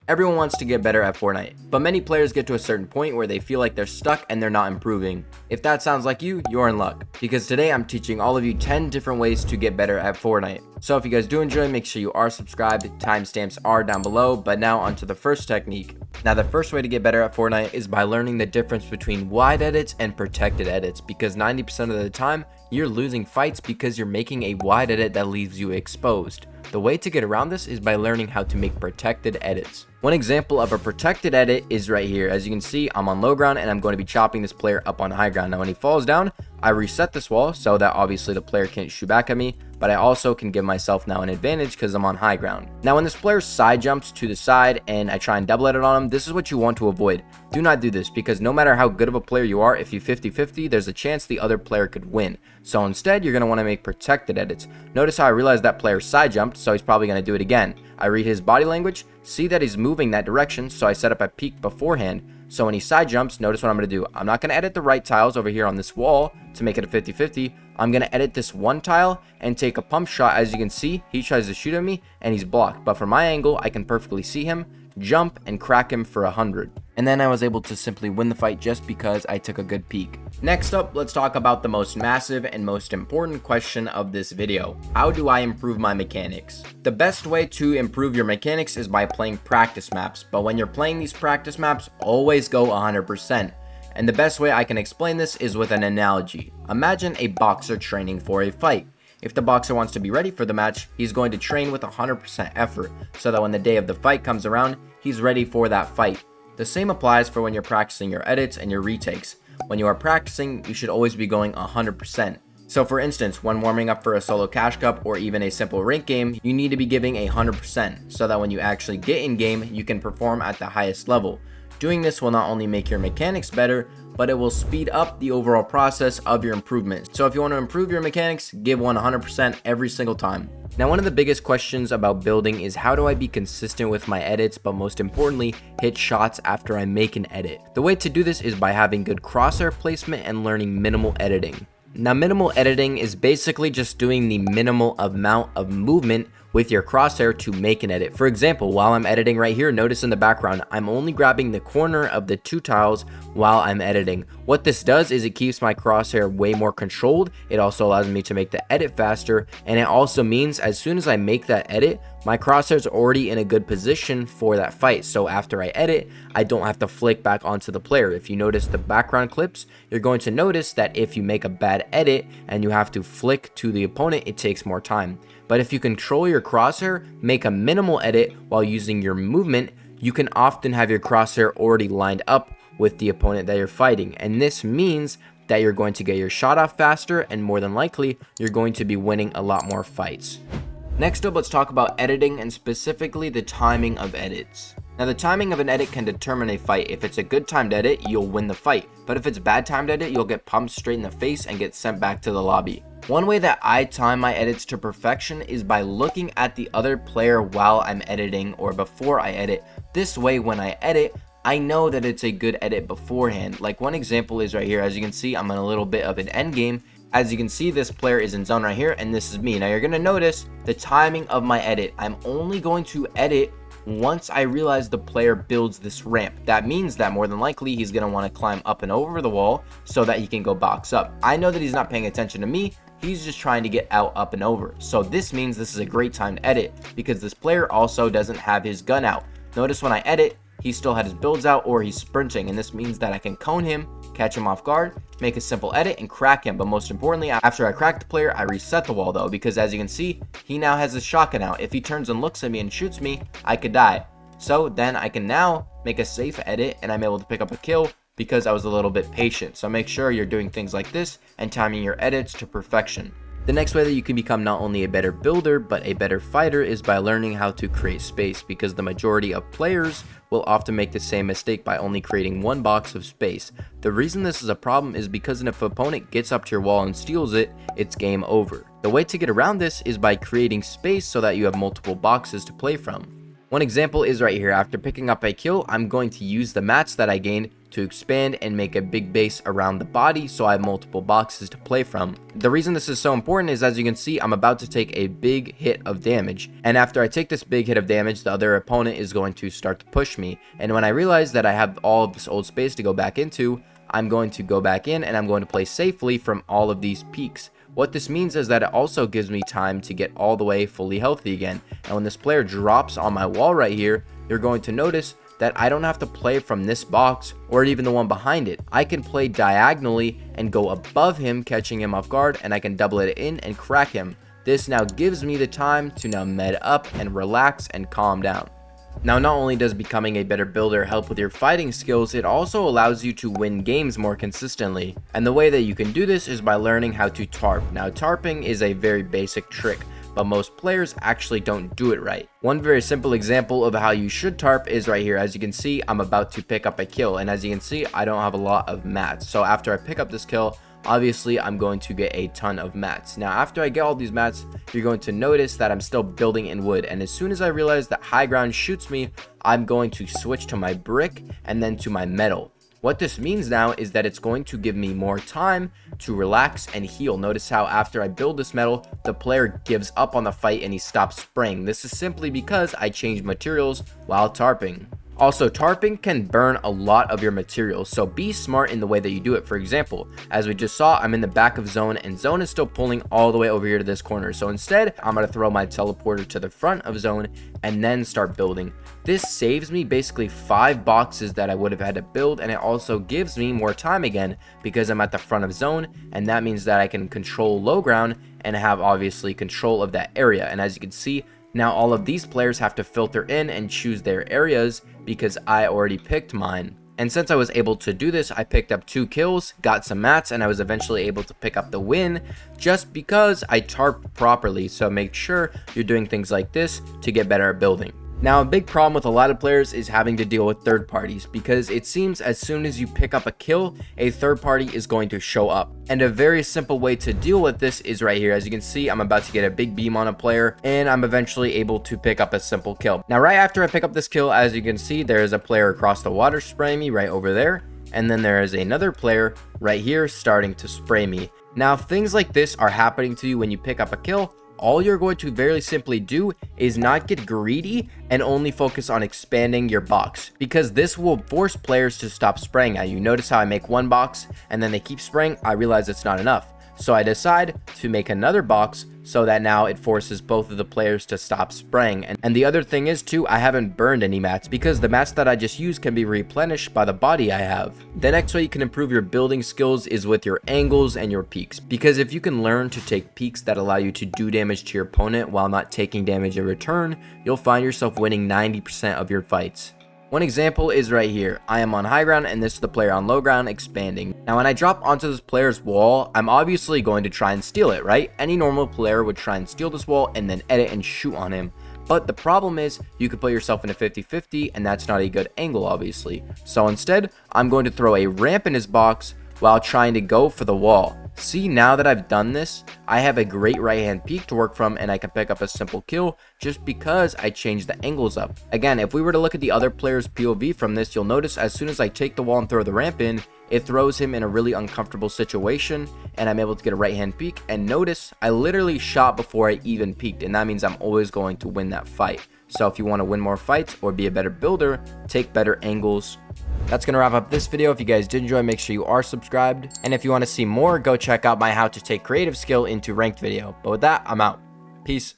Everyone wants to get better at Fortnite, but many players get to a certain point where they feel like they're stuck and they're not improving. If that sounds like you, you're in luck, because today I'm teaching all of you 10 different ways to get better at Fortnite. So if you guys do enjoy, make sure you are subscribed, timestamps are down below, but now onto the first technique. Now the first way to get better at Fortnite is by learning the difference between wide edits and protected edits, because 90% of the time, you're losing fights because you're making a wide edit that leaves you exposed. The way to get around this is by learning how to make protected edits. One example of a protected edit is right here. As you can see, I'm on low ground and I'm going to be chopping this player up on high ground. Now when he falls down, I reset this wall so that obviously the player can't shoot back at me, but I also can give myself now an advantage because I'm on high ground. Now when this player side jumps to the side and I try and double edit on him, this is what you want to avoid. Do not do this, because no matter how good of a player you are, if you 50-50, there's a chance the other player could win. So instead, you're going to want to make protected edits. Notice how I realized that player side jumped, so he's probably going to do it again. I read his body language, see that he's moving that direction, so I set up a peek beforehand. So when he side jumps, notice what I'm going to do. I'm not going to edit the right tiles over here on this wall to make it a 50-50. I'm going to edit this one tile and take a pump shot. As you can see, he tries to shoot at me and he's blocked. But from my angle, I can perfectly see him, jump, and crack him for 100. And then I was able to simply win the fight just because I took a good peek. Next up, let's talk about the most massive and most important question of this video. How do I improve my mechanics? The best way to improve your mechanics is by playing practice maps, but when you're playing these practice maps, always go 100%. And the best way I can explain this is with an analogy. Imagine a boxer training for a fight. If the boxer wants to be ready for the match, he's going to train with 100% effort, so that when the day of the fight comes around, he's ready for that fight. The same applies for when you're practicing your edits and your retakes. When you are practicing, you should always be going 100%. So for instance, when warming up for a solo cash cup or even a simple rank game, you need to be giving 100%, so that when you actually get in game, you can perform at the highest level. Doing this will not only make your mechanics better, but it will speed up the overall process of your improvement. So if you want to improve your mechanics, give 100% every single time. Now, one of the biggest questions about building is how do I be consistent with my edits, but most importantly, hit shots after I make an edit. The way to do this is by having good crosshair placement and learning minimal editing. Now, minimal editing is basically just doing the minimal amount of movement with your crosshair to make an edit. For example, while I'm editing right here, notice in the background, I'm only grabbing the corner of the two tiles while I'm editing. What this does is it keeps my crosshair way more controlled. It also allows me to make the edit faster, and it also means as soon as I make that edit, my crosshair's already in a good position for that fight. So after I edit, I don't have to flick back onto the player. If you notice the background clips, you're going to notice that if you make a bad edit and you have to flick to the opponent, it takes more time. But if you control your crosshair, make a minimal edit while using your movement, you can often have your crosshair already lined up with the opponent that you're fighting. And this means that you're going to get your shot off faster, and more than likely, you're going to be winning a lot more fights. Next up, let's talk about editing, and specifically the timing of edits. Now, the timing of an edit can determine a fight. If it's a good timed edit, you'll win the fight. But if it's a bad timed edit, you'll get pumped straight in the face and get sent back to the lobby. One way that I time my edits to perfection is by looking at the other player while I'm editing or before I edit. This way, when I edit, I know that it's a good edit beforehand. Like one example is right here. As you can see, I'm in a little bit of an end game. As you can see, this player is in zone right here, and this is me. Now you're going to notice the timing of my edit. I'm only going to edit once I realize the player builds this ramp. That means that more than likely he's going to want to climb up and over the wall so that he can go box up. I know that he's not paying attention to me. He's just trying to get out, up, and over. So this means this is a great timed edit because this player also doesn't have his gun out. Notice when I edit, he still had his builds out or he's sprinting, and this means that I can cone him, catch him off guard, make a simple edit, and crack him. But most importantly, after I crack the player, I reset the wall though, because as you can see, he now has his shotgun out. If he turns and looks at me and shoots me, I could die. So then I can now make a safe edit, and I'm able to pick up a kill because I was a little bit patient. So make sure you're doing things like this and timing your edits to perfection. The next way that you can become not only a better builder, but a better fighter is by learning how to create space, because the majority of players will often make the same mistake by only creating one box of space. The reason this is a problem is because if an opponent gets up to your wall and steals it, it's game over. The way to get around this is by creating space so that you have multiple boxes to play from. One example is right here. After picking up a kill, I'm going to use the mats that I gained to expand and make a big base around the body so I have multiple boxes to play from. The reason this is so important is, as you can see, I'm about to take a big hit of damage, and after I take this big hit of damage, the other opponent is going to start to push me, and when I realize that I have all of this old space to go back into, I'm going to go back in and I'm going to play safely from all of these peaks. What this means is that it also gives me time to get all the way fully healthy again, and when this player drops on my wall right here, you're going to notice that I don't have to play from this box or even the one behind it. I can play diagonally and go above him, catching him off guard, and I can double it in and crack him. This now gives me the time to now med up and relax and calm down. Now, not only does becoming a better builder help with your fighting skills, it also allows you to win games more consistently. And the way that you can do this is by learning how to tarp. Now, tarping is a very basic trick, but most players actually don't do it right. One very simple example of how you should tarp is right here. As you can see, I'm about to pick up a kill, and as you can see, I don't have a lot of mats. So after I pick up this kill, obviously I'm going to get a ton of mats. Now after I get all these mats, you're going to notice that I'm still building in wood, and as soon as I realize that high ground shoots me, I'm going to switch to my brick and then to my metal. What this means now is that it's going to give me more time to relax and heal. Notice how after I build this metal, the player gives up on the fight and he stops spraying. This is simply because I changed materials while tarping. Also, tarping can burn a lot of your materials, so be smart in the way that you do it. For example, as we just saw, I'm in the back of zone and zone is still pulling all the way over here to this corner. So instead, I'm going to throw my teleporter to the front of zone and then start building. This saves me basically 5 boxes that I would have had to build, and it also gives me more time again because I'm at the front of zone, and that means that I can control low ground and have obviously control of that area. And as you can see, now all of these players have to filter in and choose their areas because I already picked mine. And since I was able to do this, I picked up 2 kills, got some mats, and I was eventually able to pick up the win just because I tarped properly. So make sure you're doing things like this to get better at building. Now, a big problem with a lot of players is having to deal with third parties, because it seems as soon as you pick up a kill, a third party is going to show up. And a very simple way to deal with this is right here. As you can see, I'm about to get a big beam on a player, and I'm eventually able to pick up a simple kill. Now, right after I pick up this kill, as you can see, there is a player across the water spraying me right over there, and then there is another player right here starting to spray me. Now, if things like this are happening to you when you pick up a kill, all you're going to very simply do is not get greedy and only focus on expanding your box, because this will force players to stop spraying at you. Notice how I make one box and then they keep spraying. I realize it's not enough, so I decide to make another box so that now it forces both of the players to stop spraying. And the other thing is too, I haven't burned any mats because the mats that I just used can be replenished by the body I have. The next way you can improve your building skills is with your angles and your peaks, because if you can learn to take peaks that allow you to do damage to your opponent while not taking damage in return, you'll find yourself winning 90% of your fights. One example is right here. I am on high ground and this is the player on low ground expanding. Now when I drop onto this player's wall, I'm obviously going to try and steal it, right? Any normal player would try and steal this wall and then edit and shoot on him. But the problem is you could put yourself in a 50-50 and that's not a good angle, obviously. So instead, I'm going to throw a ramp in his box while trying to go for the wall. See, now that I've done this, I have a great right hand peak to work from and I can pick up a simple kill just because I changed the angles up. Again, if we were to look at the other player's POV from this, you'll notice as soon as I take the wall and throw the ramp in, it throws him in a really uncomfortable situation and I'm able to get a right hand peek. And notice I literally shot before I even peeked, and that means I'm always going to win that fight. So if you want to win more fights or be a better builder, take better angles. That's going to wrap up this video. If you guys did enjoy, make sure you are subscribed. And if you want to see more, go check out my how to take creative skill into ranked video. But with that, I'm out. Peace.